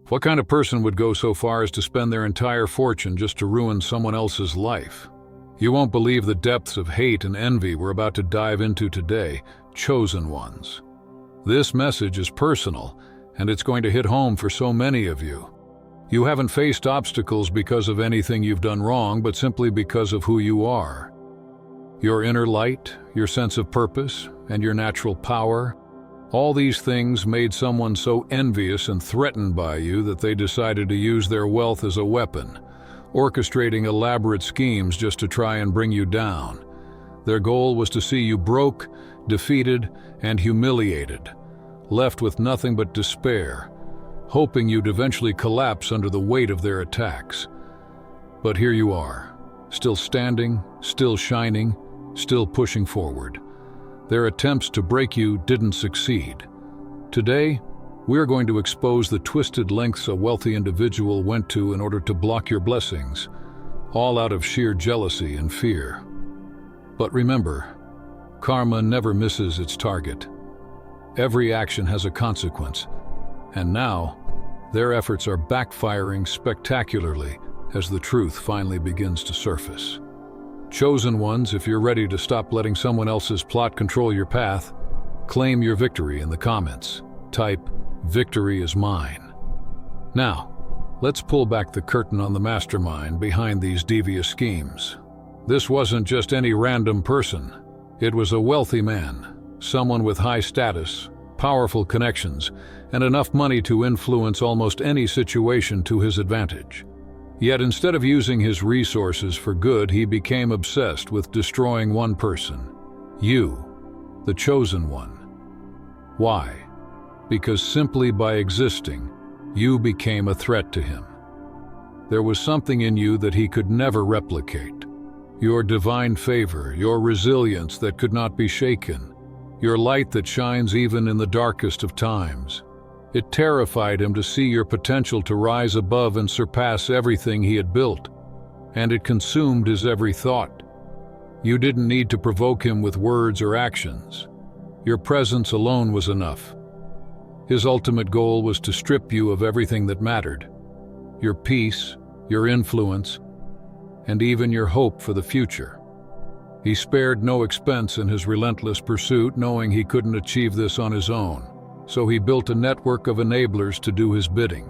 What kind of person would go so far as to spend their entire fortune just to ruin someone else's life? You won't believe the depths of hate and envy we're about to dive into today, chosen ones. This message is personal, and it's going to hit home for so many of you. You haven't faced obstacles because of anything you've done wrong, but simply because of who you are. Your inner light, your sense of purpose, and your natural power, all these things made someone so envious and threatened by you that they decided to use their wealth as a weapon, orchestrating elaborate schemes just to try and bring you down. Their goal was to see you broke, defeated, and humiliated, left with nothing but despair, hoping you'd eventually collapse under the weight of their attacks. But here you are, still standing, still shining, still pushing forward. Their attempts to break you didn't succeed. Today, we're going to expose the twisted lengths a wealthy individual went to in order to block your blessings, all out of sheer jealousy and fear. But remember, karma never misses its target. Every action has a consequence, and now, their efforts are backfiring spectacularly as the truth finally begins to surface. Chosen ones, if you're ready to stop letting someone else's plot control your path, claim your victory in the comments. Type, "Victory is mine." Now, let's pull back the curtain on the mastermind behind these devious schemes. This wasn't just any random person. It was a wealthy man, someone with high status, powerful connections, and enough money to influence almost any situation to his advantage. Yet instead of using his resources for good, he became obsessed with destroying one person. You, the chosen one. Why? Because simply by existing, you became a threat to him. There was something in you that he could never replicate. Your divine favor, your resilience that could not be shaken, your light that shines even in the darkest of times. It terrified him to see your potential to rise above and surpass everything he had built, and it consumed his every thought. You didn't need to provoke him with words or actions. Your presence alone was enough. His ultimate goal was to strip you of everything that mattered: your peace, your influence, and even your hope for the future. He spared no expense in his relentless pursuit, knowing he couldn't achieve this on his own. So he built a network of enablers to do his bidding.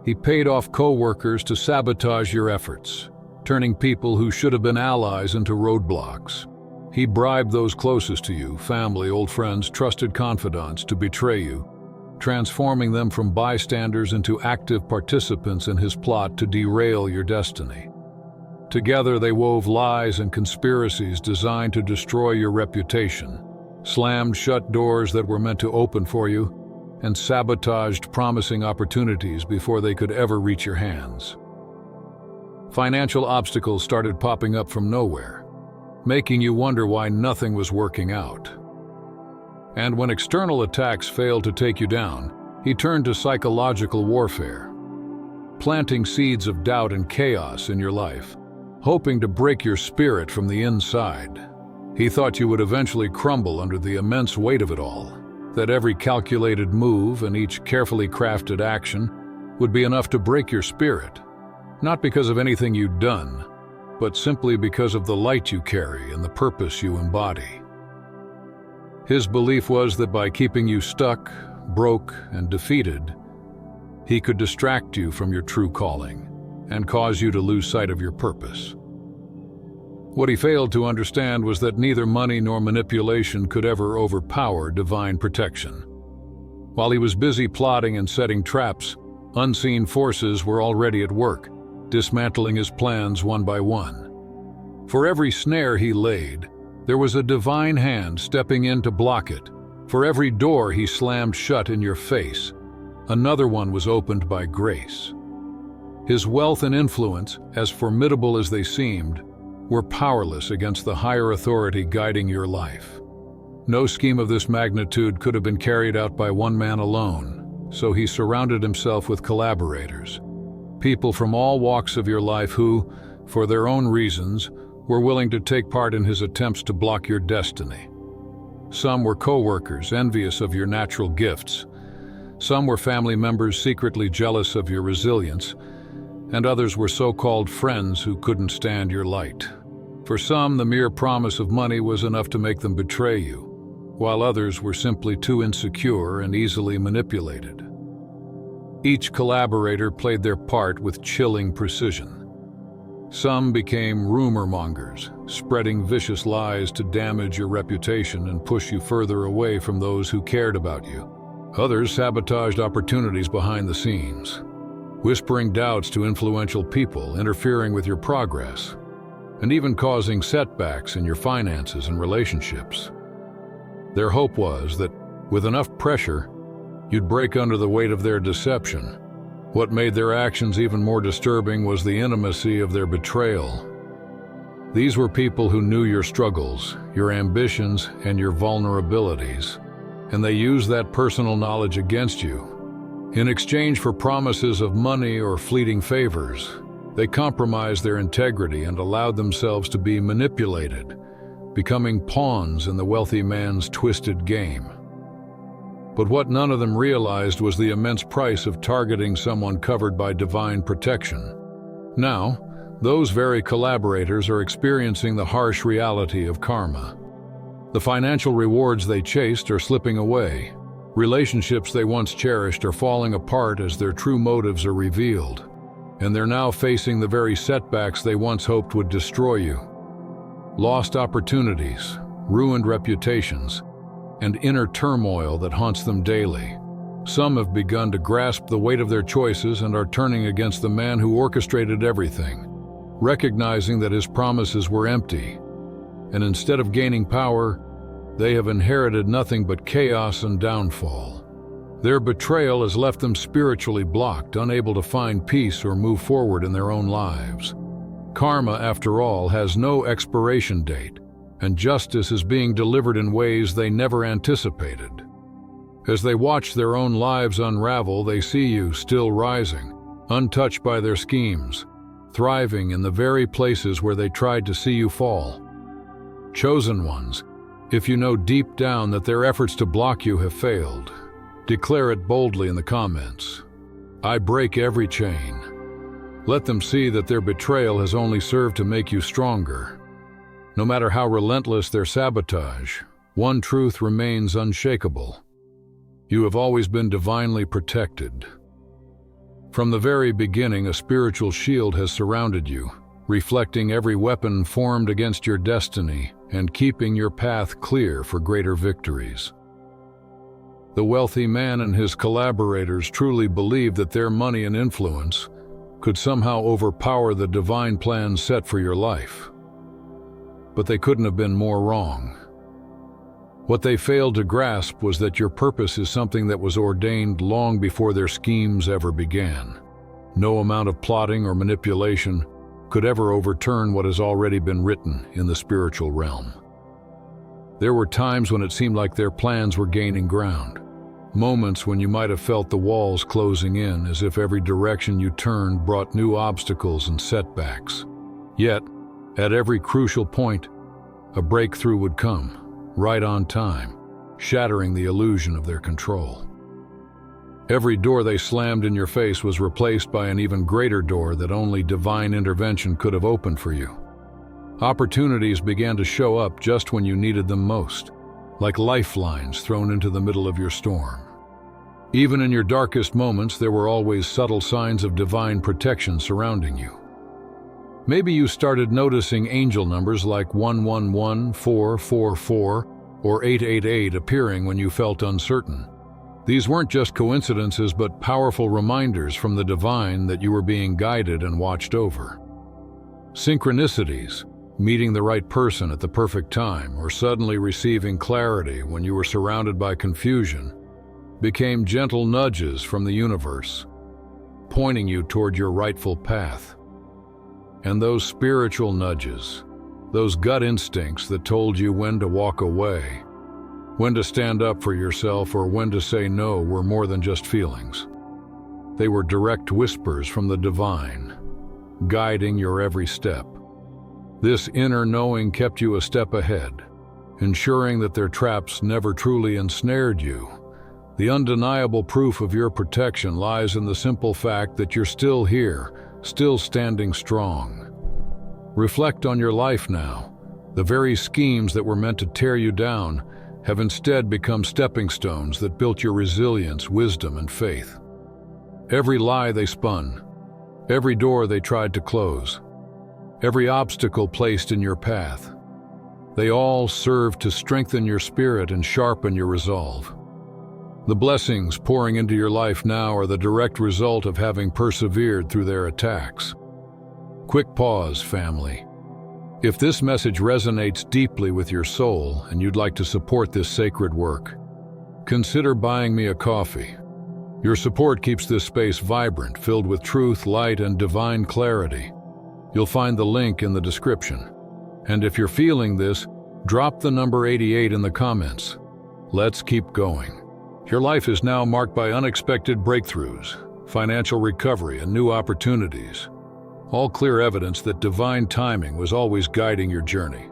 He paid off co-workers to sabotage your efforts, turning people who should have been allies into roadblocks. He bribed those closest to you, family, old friends, trusted confidants, to betray you, transforming them from bystanders into active participants in his plot to derail your destiny. Together they wove lies and conspiracies designed to destroy your reputation, slammed shut doors that were meant to open for you, and sabotaged promising opportunities before they could ever reach your hands. Financial obstacles started popping up from nowhere, making you wonder why nothing was working out. And when external attacks failed to take you down, he turned to psychological warfare, planting seeds of doubt and chaos in your life, hoping to break your spirit from the inside. He thought you would eventually crumble under the immense weight of it all, that every calculated move and each carefully crafted action would be enough to break your spirit, not because of anything you'd done, but simply because of the light you carry and the purpose you embody. His belief was that by keeping you stuck, broke, and defeated, he could distract you from your true calling and cause you to lose sight of your purpose. What he failed to understand was that neither money nor manipulation could ever overpower divine protection. While he was busy plotting and setting traps, unseen forces were already at work, dismantling his plans one by one. For every snare he laid, there was a divine hand stepping in to block it. For every door he slammed shut in your face, another one was opened by grace. His wealth and influence, as formidable as they seemed, were powerless against the higher authority guiding your life. No scheme of this magnitude could have been carried out by one man alone, so he surrounded himself with collaborators, people from all walks of your life who, for their own reasons, were willing to take part in his attempts to block your destiny. Some were co-workers, envious of your natural gifts. Some were family members secretly jealous of your resilience, and others were so-called friends who couldn't stand your light. For some, the mere promise of money was enough to make them betray you, while others were simply too insecure and easily manipulated. Each collaborator played their part with chilling precision. Some became rumor mongers, spreading vicious lies to damage your reputation and push you further away from those who cared about you. Others sabotaged opportunities behind the scenes, whispering doubts to influential people, interfering with your progress, and even causing setbacks in your finances and relationships. Their hope was that, with enough pressure, you'd break under the weight of their deception. What made their actions even more disturbing was the intimacy of their betrayal. These were people who knew your struggles, your ambitions, and your vulnerabilities, and they used that personal knowledge against you. In exchange for promises of money or fleeting favors, they compromised their integrity and allowed themselves to be manipulated, becoming pawns in the wealthy man's twisted game. But what none of them realized was the immense price of targeting someone covered by divine protection. Now, those very collaborators are experiencing the harsh reality of karma. The financial rewards they chased are slipping away. Relationships they once cherished are falling apart as their true motives are revealed, and they're now facing the very setbacks they once hoped would destroy you. Lost opportunities, ruined reputations, and inner turmoil that haunts them daily. Some have begun to grasp the weight of their choices and are turning against the man who orchestrated everything, recognizing that his promises were empty. And instead of gaining power, they have inherited nothing but chaos and downfall. Their betrayal has left them spiritually blocked, unable to find peace or move forward in their own lives. Karma, after all, has no expiration date, and justice is being delivered in ways they never anticipated. As they watch their own lives unravel, they see you still rising, untouched by their schemes, thriving in the very places where they tried to see you fall. Chosen ones, if you know deep down that their efforts to block you have failed, declare it boldly in the comments. I break every chain. Let them see that their betrayal has only served to make you stronger. No matter how relentless their sabotage, one truth remains unshakable. You have always been divinely protected. From the very beginning, a spiritual shield has surrounded you, reflecting every weapon formed against your destiny and keeping your path clear for greater victories. The wealthy man and his collaborators truly believed that their money and influence could somehow overpower the divine plan set for your life. But they couldn't have been more wrong. What they failed to grasp was that your purpose is something that was ordained long before their schemes ever began. No amount of plotting or manipulation could ever overturn what has already been written in the spiritual realm. There were times when it seemed like their plans were gaining ground. Moments when you might have felt the walls closing in, as if every direction you turned brought new obstacles and setbacks. Yet, at every crucial point, a breakthrough would come, right on time, shattering the illusion of their control. Every door they slammed in your face was replaced by an even greater door that only divine intervention could have opened for you. Opportunities began to show up just when you needed them most, like lifelines thrown into the middle of your storm. Even in your darkest moments, there were always subtle signs of divine protection surrounding you. Maybe you started noticing angel numbers like 111, 444, or 888 appearing when you felt uncertain. These weren't just coincidences, but powerful reminders from the divine that you were being guided and watched over. Synchronicities, meeting the right person at the perfect time, or suddenly receiving clarity when you were surrounded by confusion, became gentle nudges from the universe, pointing you toward your rightful path. And those spiritual nudges, those gut instincts that told you when to walk away, when to stand up for yourself, or when to say no, were more than just feelings. They were direct whispers from the divine, guiding your every step. This inner knowing kept you a step ahead, ensuring that their traps never truly ensnared you, The undeniable proof of your protection lies in the simple fact that you're still here, still standing strong. Reflect on your life now. The very schemes that were meant to tear you down have instead become stepping stones that built your resilience, wisdom, and faith. Every lie they spun, every door they tried to close, every obstacle placed in your path, they all served to strengthen your spirit and sharpen your resolve. The blessings pouring into your life now are the direct result of having persevered through their attacks. Quick pause, family. If this message resonates deeply with your soul and you'd like to support this sacred work, consider buying me a coffee. Your support keeps this space vibrant, filled with truth, light, and divine clarity. You'll find the link in the description. And if you're feeling this, drop the number 88 in the comments. Let's keep going. Your life is now marked by unexpected breakthroughs, financial recovery, and new opportunities. All clear evidence that divine timing was always guiding your journey.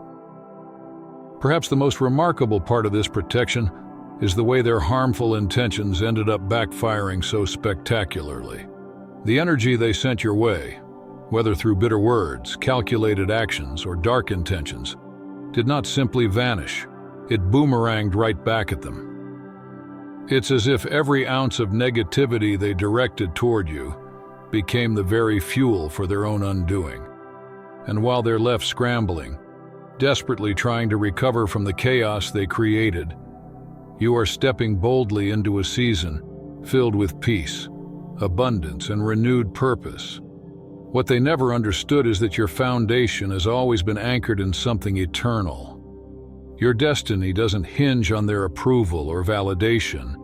Perhaps the most remarkable part of this protection is the way their harmful intentions ended up backfiring so spectacularly. The energy they sent your way, whether through bitter words, calculated actions, or dark intentions, did not simply vanish. It boomeranged right back at them. It's as if every ounce of negativity they directed toward you became the very fuel for their own undoing. And while they're left scrambling, desperately trying to recover from the chaos they created, you are stepping boldly into a season filled with peace, abundance, and renewed purpose. What they never understood is that your foundation has always been anchored in something eternal. Your destiny doesn't hinge on their approval or validation.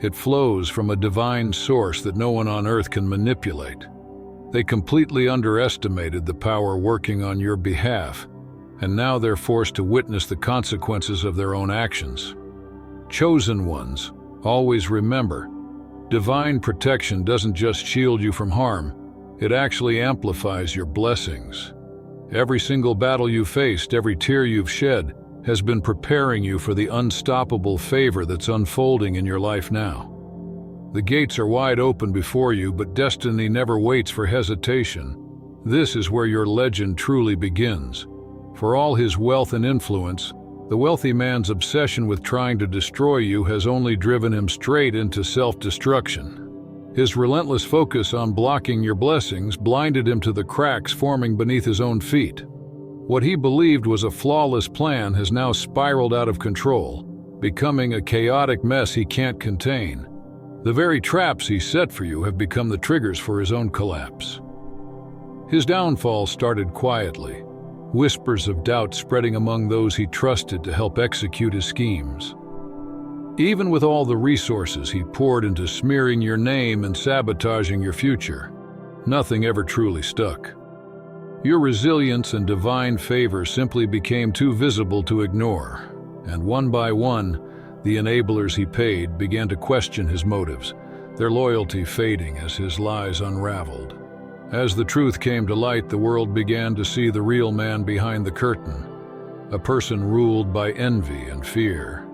It flows from a divine source that no one on earth can manipulate. They completely underestimated the power working on your behalf, and now they're forced to witness the consequences of their own actions. Chosen ones, always remember, divine protection doesn't just shield you from harm, it actually amplifies your blessings. Every single battle you faced, every tear you've shed, has been preparing you for the unstoppable favor that's unfolding in your life now. The gates are wide open before you, but destiny never waits for hesitation. This is where your legend truly begins. For all his wealth and influence, the wealthy man's obsession with trying to destroy you has only driven him straight into self-destruction. His relentless focus on blocking your blessings blinded him to the cracks forming beneath his own feet. What he believed was a flawless plan has now spiraled out of control, becoming a chaotic mess he can't contain. The very traps he set for you have become the triggers for his own collapse. His downfall started quietly, whispers of doubt spreading among those he trusted to help execute his schemes. Even with all the resources he poured into smearing your name and sabotaging your future, nothing ever truly stuck. Your resilience and divine favor simply became too visible to ignore, and one by one, the enablers he paid began to question his motives, their loyalty fading as his lies unraveled. As the truth came to light, the world began to see the real man behind the curtain, a person ruled by envy and fear.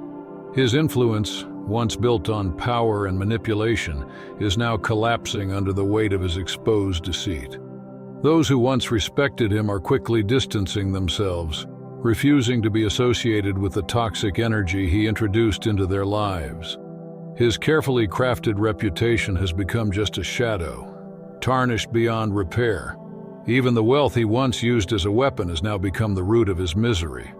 His influence, once built on power and manipulation, is now collapsing under the weight of his exposed deceit. Those who once respected him are quickly distancing themselves, refusing to be associated with the toxic energy he introduced into their lives. His carefully crafted reputation has become just a shadow, tarnished beyond repair. Even the wealth he once used as a weapon has now become the root of his misery.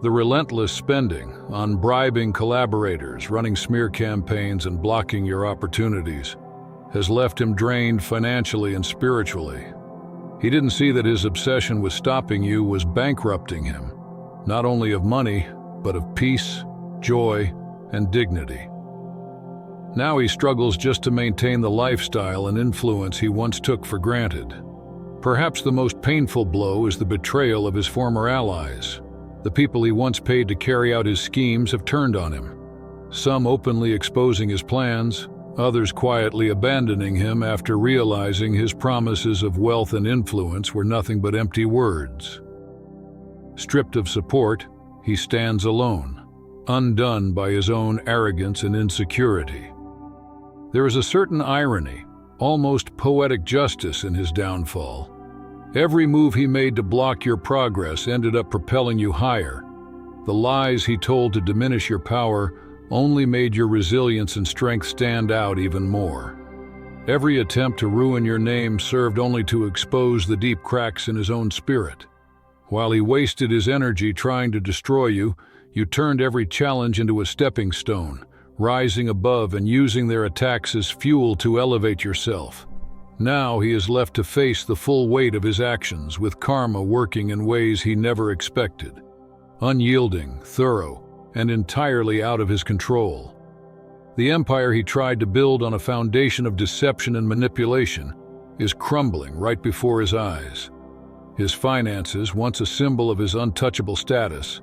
The relentless spending on bribing collaborators, running smear campaigns, and blocking your opportunities has left him drained financially and spiritually. He didn't see that his obsession with stopping you was bankrupting him, not only of money, but of peace, joy, and dignity. Now he struggles just to maintain the lifestyle and influence he once took for granted. Perhaps the most painful blow is the betrayal of his former allies. The people he once paid to carry out his schemes have turned on him, some openly exposing his plans, others quietly abandoning him after realizing his promises of wealth and influence were nothing but empty words. Stripped of support, he stands alone, undone by his own arrogance and insecurity. There is a certain irony, almost poetic justice in his downfall. Every move he made to block your progress ended up propelling you higher. The lies he told to diminish your power only made your resilience and strength stand out even more. Every attempt to ruin your name served only to expose the deep cracks in his own spirit. While he wasted his energy trying to destroy you, you turned every challenge into a stepping stone, rising above and using their attacks as fuel to elevate yourself. Now he is left to face the full weight of his actions, with karma working in ways he never expected. Unyielding, thorough, and entirely out of his control. The empire he tried to build on a foundation of deception and manipulation is crumbling right before his eyes. His finances, once a symbol of his untouchable status,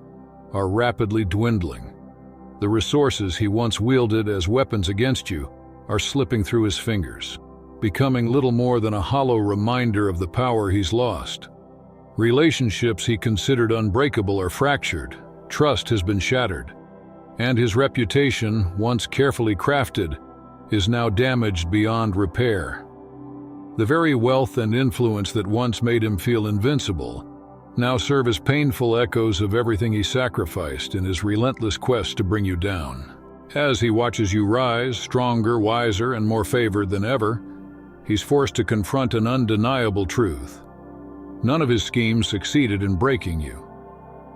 are rapidly dwindling. The resources he once wielded as weapons against you are slipping through his fingers, becoming little more than a hollow reminder of the power he's lost. Relationships he considered unbreakable are fractured, trust has been shattered, and his reputation, once carefully crafted, is now damaged beyond repair. The very wealth and influence that once made him feel invincible now serve as painful echoes of everything he sacrificed in his relentless quest to bring you down. As he watches you rise, stronger, wiser, and more favored than ever, he's forced to confront an undeniable truth. None of his schemes succeeded in breaking you.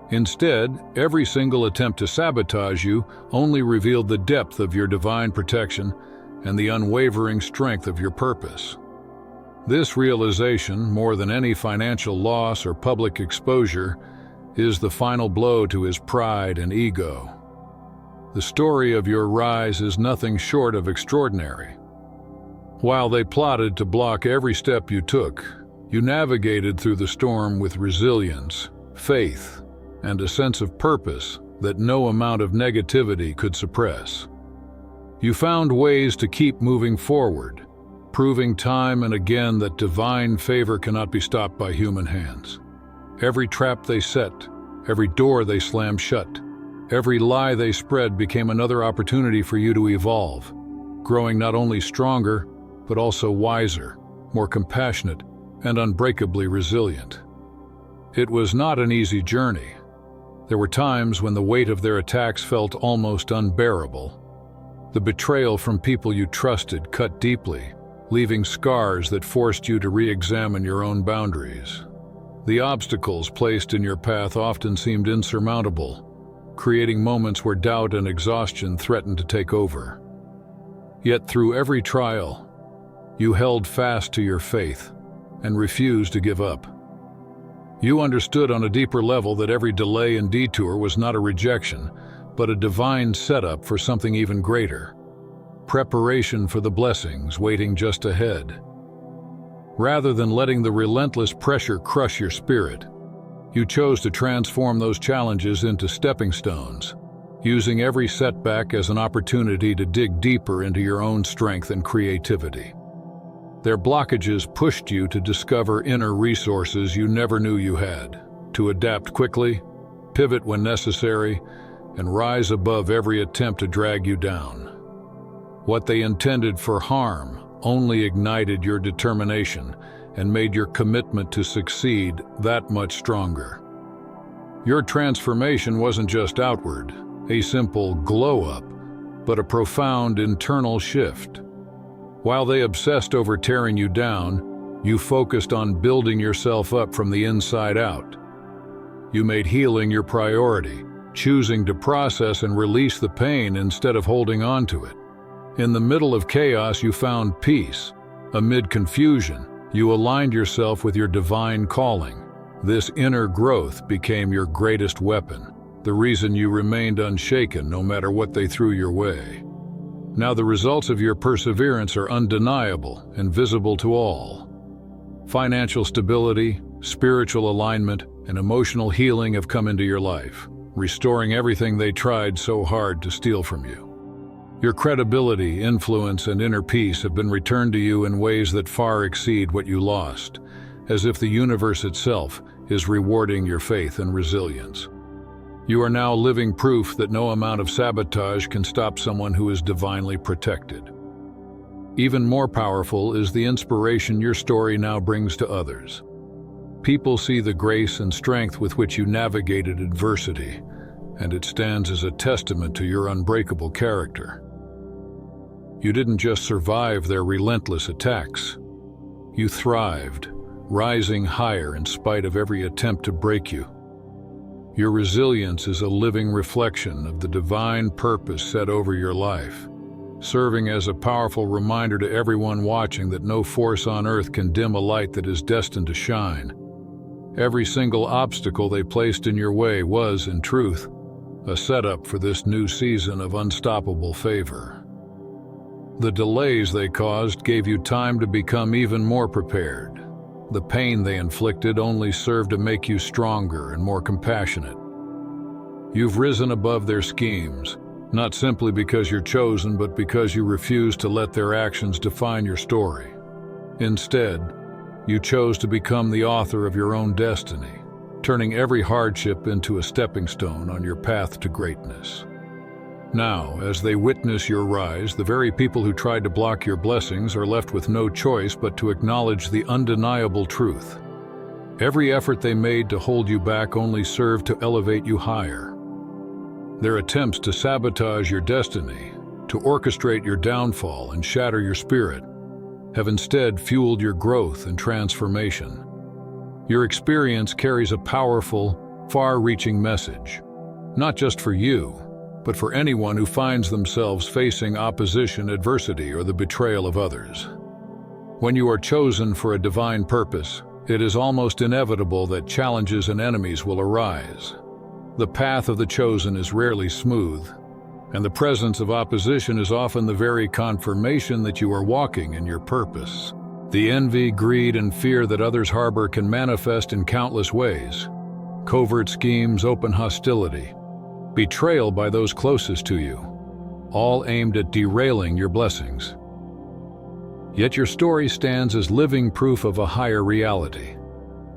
Instead, every single attempt to sabotage you only revealed the depth of your divine protection and the unwavering strength of your purpose. This realization, more than any financial loss or public exposure, is the final blow to his pride and ego. The story of your rise is nothing short of extraordinary. While they plotted to block every step you took, you navigated through the storm with resilience, faith, and a sense of purpose that no amount of negativity could suppress. You found ways to keep moving forward, proving time and again that divine favor cannot be stopped by human hands. Every trap they set, every door they slammed shut, every lie they spread became another opportunity for you to evolve, growing not only stronger, but also wiser, more compassionate, and unbreakably resilient. It was not an easy journey. There were times when the weight of their attacks felt almost unbearable. The betrayal from people you trusted cut deeply, leaving scars that forced you to re-examine your own boundaries. The obstacles placed in your path often seemed insurmountable, creating moments where doubt and exhaustion threatened to take over. Yet through every trial, you held fast to your faith and refused to give up. You understood on a deeper level that every delay and detour was not a rejection, but a divine setup for something even greater. Preparation for the blessings waiting just ahead. Rather than letting the relentless pressure crush your spirit, you chose to transform those challenges into stepping stones, using every setback as an opportunity to dig deeper into your own strength and creativity. Their blockages pushed you to discover inner resources you never knew you had, to adapt quickly, pivot when necessary, and rise above every attempt to drag you down. What they intended for harm only ignited your determination and made your commitment to succeed that much stronger. Your transformation wasn't just outward, a simple glow-up, but a profound internal shift. While they obsessed over tearing you down, you focused on building yourself up from the inside out. You made healing your priority, choosing to process and release the pain instead of holding on to it. In the middle of chaos, you found peace. Amid confusion, you aligned yourself with your divine calling. This inner growth became your greatest weapon, the reason you remained unshaken no matter what they threw your way. Now the results of your perseverance are undeniable and visible to all. Financial stability, spiritual alignment, and emotional healing have come into your life, restoring everything they tried so hard to steal from you. Your credibility, influence, and inner peace have been returned to you in ways that far exceed what you lost, as if the universe itself is rewarding your faith and resilience. You are now living proof that no amount of sabotage can stop someone who is divinely protected. Even more powerful is the inspiration your story now brings to others. People see the grace and strength with which you navigated adversity, and it stands as a testament to your unbreakable character. You didn't just survive their relentless attacks. You thrived, rising higher in spite of every attempt to break you. Your resilience is a living reflection of the divine purpose set over your life, serving as a powerful reminder to everyone watching that no force on earth can dim a light that is destined to shine. Every single obstacle they placed in your way was, in truth, a setup for this new season of unstoppable favor. The delays they caused gave you time to become even more prepared. The pain they inflicted only served to make you stronger and more compassionate. You've risen above their schemes, not simply because you're chosen, but because you refuse to let their actions define your story. Instead, you chose to become the author of your own destiny, turning every hardship into a stepping stone on your path to greatness. Now, as they witness your rise, the very people who tried to block your blessings are left with no choice but to acknowledge the undeniable truth. Every effort they made to hold you back only served to elevate you higher. Their attempts to sabotage your destiny, to orchestrate your downfall and shatter your spirit, have instead fueled your growth and transformation. Your experience carries a powerful, far-reaching message, not just for you, but for anyone who finds themselves facing opposition, adversity, or the betrayal of others. When you are chosen for a divine purpose, it is almost inevitable that challenges and enemies will arise. The path of the chosen is rarely smooth, and the presence of opposition is often the very confirmation that you are walking in your purpose. The envy, greed, and fear that others harbor can manifest in countless ways. Covert schemes, open hostility, betrayal by those closest to you, all aimed at derailing your blessings. Yet your story stands as living proof of a higher reality.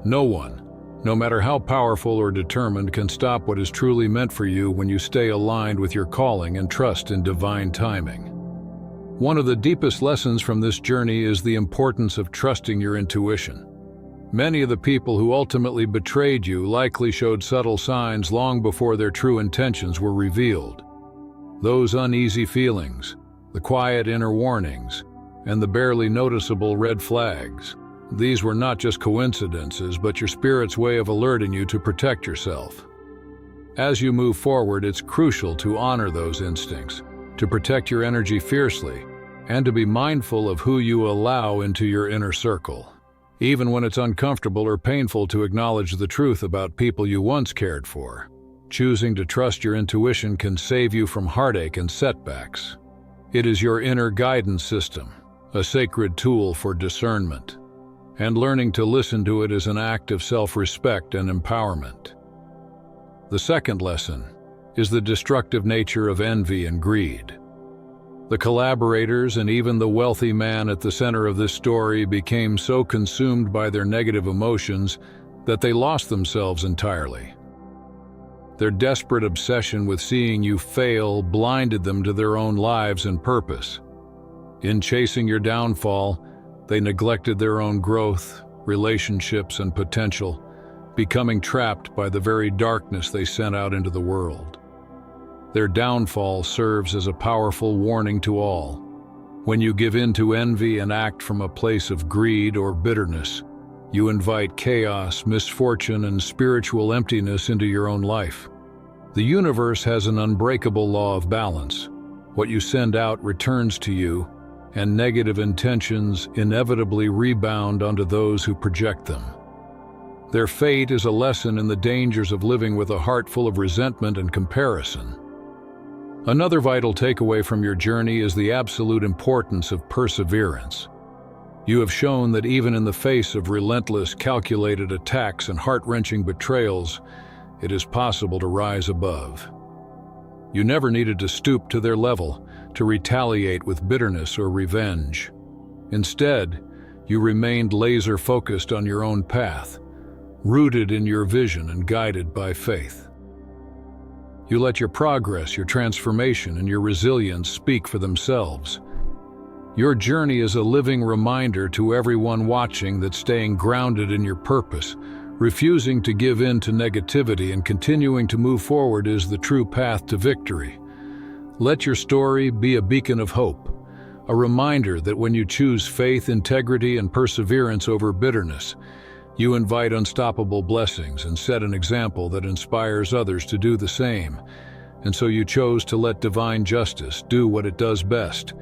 No one, no matter how powerful or determined, can stop what is truly meant for you when you stay aligned with your calling and trust in divine timing. One of the deepest lessons from this journey is the importance of trusting your intuition. Many of the people who ultimately betrayed you likely showed subtle signs long before their true intentions were revealed. Those uneasy feelings, the quiet inner warnings, and the barely noticeable red flags, these were not just coincidences, but your spirit's way of alerting you to protect yourself. As you move forward, it's crucial to honor those instincts, to protect your energy fiercely, and to be mindful of who you allow into your inner circle. Even when it's uncomfortable or painful to acknowledge the truth about people you once cared for, choosing to trust your intuition can save you from heartache and setbacks. It is your inner guidance system, a sacred tool for discernment, and learning to listen to it is an act of self-respect and empowerment. The second lesson is the destructive nature of envy and greed. The collaborators and even the wealthy man at the center of this story became so consumed by their negative emotions that they lost themselves entirely. Their desperate obsession with seeing you fail blinded them to their own lives and purpose. In chasing your downfall, they neglected their own growth, relationships, and potential, becoming trapped by the very darkness they sent out into the world. Their downfall serves as a powerful warning to all. When you give in to envy and act from a place of greed or bitterness, you invite chaos, misfortune, and spiritual emptiness into your own life. The universe has an unbreakable law of balance. What you send out returns to you, and negative intentions inevitably rebound onto those who project them. Their fate is a lesson in the dangers of living with a heart full of resentment and comparison. Another vital takeaway from your journey is the absolute importance of perseverance. You have shown that even in the face of relentless, calculated attacks and heart-wrenching betrayals, it is possible to rise above. You never needed to stoop to their level, to retaliate with bitterness or revenge. Instead, you remained laser-focused on your own path, rooted in your vision and guided by faith. You let your progress, your transformation, and your resilience speak for themselves. Your journey is a living reminder to everyone watching that staying grounded in your purpose, refusing to give in to negativity, and continuing to move forward is the true path to victory. Let your story be a beacon of hope, a reminder that when you choose faith, integrity, and perseverance over bitterness, you invite unstoppable blessings and set an example that inspires others to do the same. And so you chose to let divine justice do what it does best,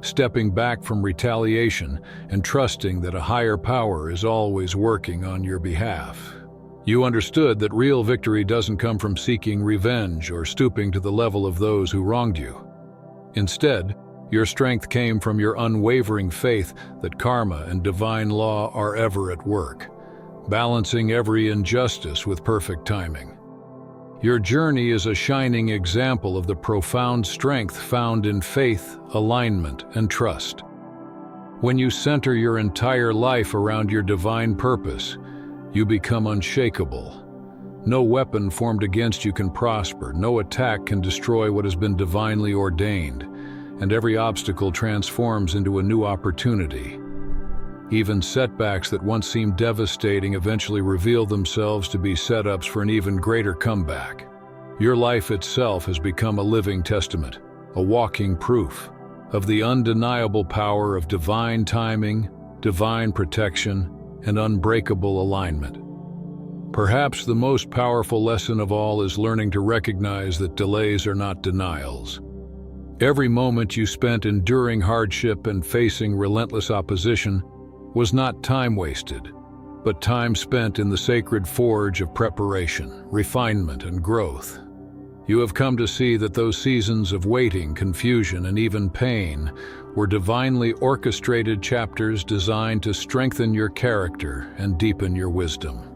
stepping back from retaliation and trusting that a higher power is always working on your behalf. You understood that real victory doesn't come from seeking revenge or stooping to the level of those who wronged you. Instead, your strength came from your unwavering faith that karma and divine law are ever at work, balancing every injustice with perfect timing. Your journey is a shining example of the profound strength found in faith, alignment, and trust. When you center your entire life around your divine purpose, you become unshakable. No weapon formed against you can prosper, no attack can destroy what has been divinely ordained, and every obstacle transforms into a new opportunity. Even setbacks that once seemed devastating eventually reveal themselves to be setups for an even greater comeback. Your life itself has become a living testament, a walking proof of the undeniable power of divine timing, divine protection, and unbreakable alignment. Perhaps the most powerful lesson of all is learning to recognize that delays are not denials. Every moment you spent enduring hardship and facing relentless opposition was not time wasted, but time spent in the sacred forge of preparation, refinement, and growth. You have come to see that those seasons of waiting, confusion, and even pain were divinely orchestrated chapters designed to strengthen your character and deepen your wisdom.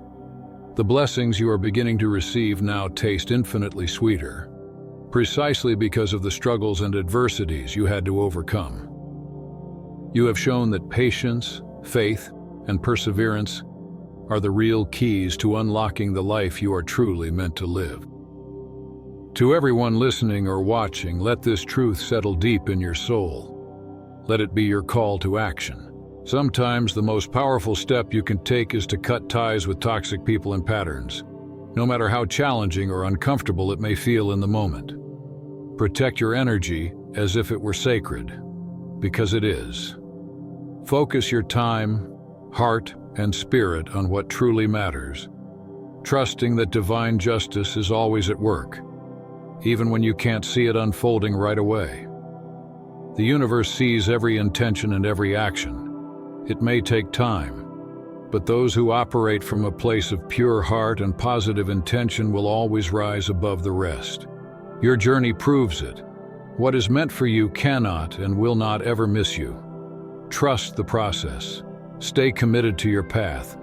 The blessings you are beginning to receive now taste infinitely sweeter, precisely because of the struggles and adversities you had to overcome. You have shown that patience, faith, and perseverance are the real keys to unlocking the life you are truly meant to live. To everyone listening or watching, let this truth settle deep in your soul. Let it be your call to action. Sometimes the most powerful step you can take is to cut ties with toxic people and patterns, no matter how challenging or uncomfortable it may feel in the moment. Protect your energy as if it were sacred, because it is. Focus your time, heart, and spirit on what truly matters, trusting that divine justice is always at work, even when you can't see it unfolding right away. The universe sees every intention and every action. It may take time, but those who operate from a place of pure heart and positive intention will always rise above the rest. Your journey proves it. What is meant for you cannot and will not ever miss you. Trust the process, stay committed to your path,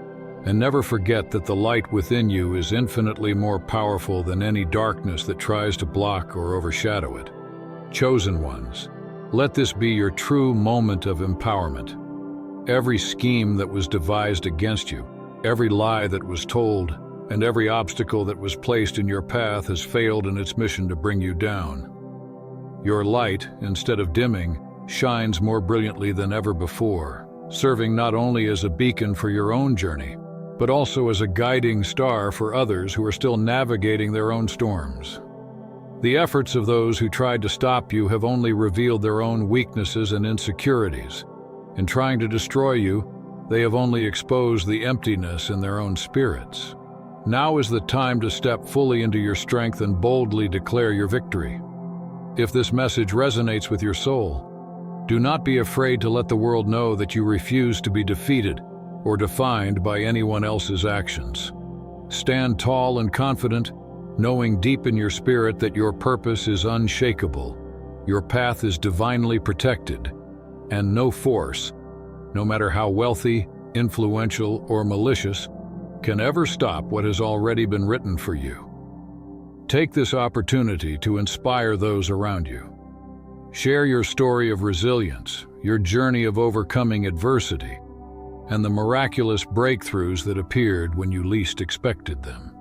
and never forget that the light within you is infinitely more powerful than any darkness that tries to block or overshadow it. Chosen ones, let this be your true moment of empowerment. Every scheme that was devised against you, every lie that was told, and every obstacle that was placed in your path has failed in its mission to bring you down. Your light, instead of dimming, shines more brilliantly than ever before, serving not only as a beacon for your own journey, but also as a guiding star for others who are still navigating their own storms. The efforts of those who tried to stop you have only revealed their own weaknesses and insecurities. In trying to destroy you, they have only exposed the emptiness in their own spirits. Now is the time to step fully into your strength and boldly declare your victory. If this message resonates with your soul, do not be afraid to let the world know that you refuse to be defeated or defined by anyone else's actions. Stand tall and confident, knowing deep in your spirit that your purpose is unshakable, your path is divinely protected, and no force, no matter how wealthy, influential, or malicious, can ever stop what has already been written for you. Take this opportunity to inspire those around you. Share your story of resilience, your journey of overcoming adversity, and the miraculous breakthroughs that appeared when you least expected them.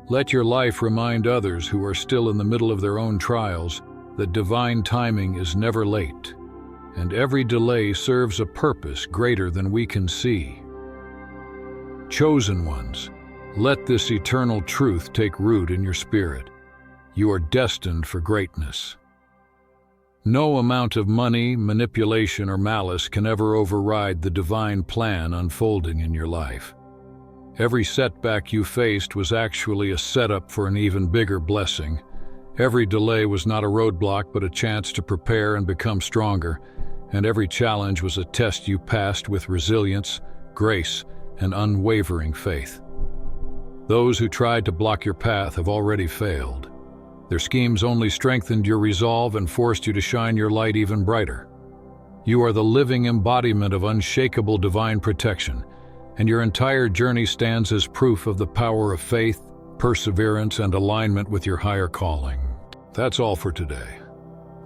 Let your life remind others who are still in the middle of their own trials that divine timing is never late. and every delay serves a purpose greater than we can see. Chosen ones, let this eternal truth take root in your spirit. You are destined for greatness. No amount of money, manipulation, or malice can ever override the divine plan unfolding in your life. Every setback you faced was actually a setup for an even bigger blessing. Every delay was not a roadblock but a chance to prepare and become stronger, and every challenge was a test you passed with resilience, grace, and unwavering faith. Those who tried to block your path have already failed. Their schemes only strengthened your resolve and forced you to shine your light even brighter. You are the living embodiment of unshakable divine protection, and your entire journey stands as proof of the power of faith, perseverance, and alignment with your higher calling. That's all for today.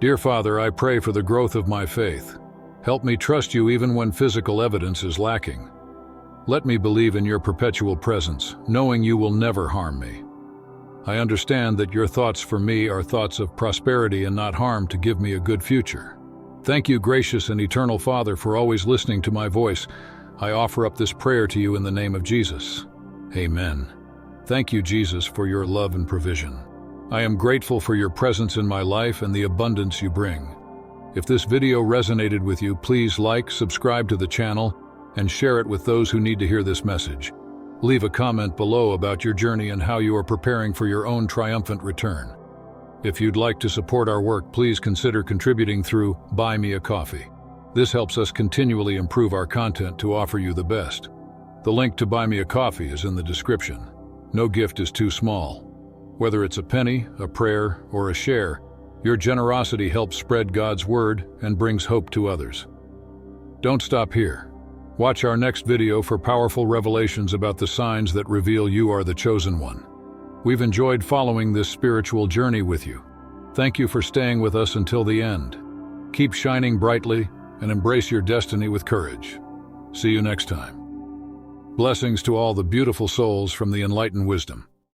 Dear Father, I pray for the growth of my faith. Help me trust you even when physical evidence is lacking. Let me believe in your perpetual presence, knowing you will never harm me. I understand that your thoughts for me are thoughts of prosperity and not harm, to give me a good future. Thank you, gracious and eternal Father, for always listening to my voice. I offer up this prayer to you in the name of Jesus. Amen. Thank you, Jesus, for your love and provision. I am grateful for your presence in my life and the abundance you bring. If this video resonated with you, please like, subscribe to the channel, and share it with those who need to hear this message. Leave a comment below about your journey and how you are preparing for your own triumphant return. If you'd like to support our work, please consider contributing through Buy Me a Coffee. This helps us continually improve our content to offer you the best. The link to Buy Me a Coffee is in the description. No gift is too small. Whether it's a penny, a prayer, or a share, your generosity helps spread God's word and brings hope to others. Don't stop here. Watch our next video for powerful revelations about the signs that reveal you are the chosen one. We've enjoyed following this spiritual journey with you. Thank you for staying with us until the end. Keep shining brightly and embrace your destiny with courage. See you next time. Blessings to all the beautiful souls from the Enlighten wisdom.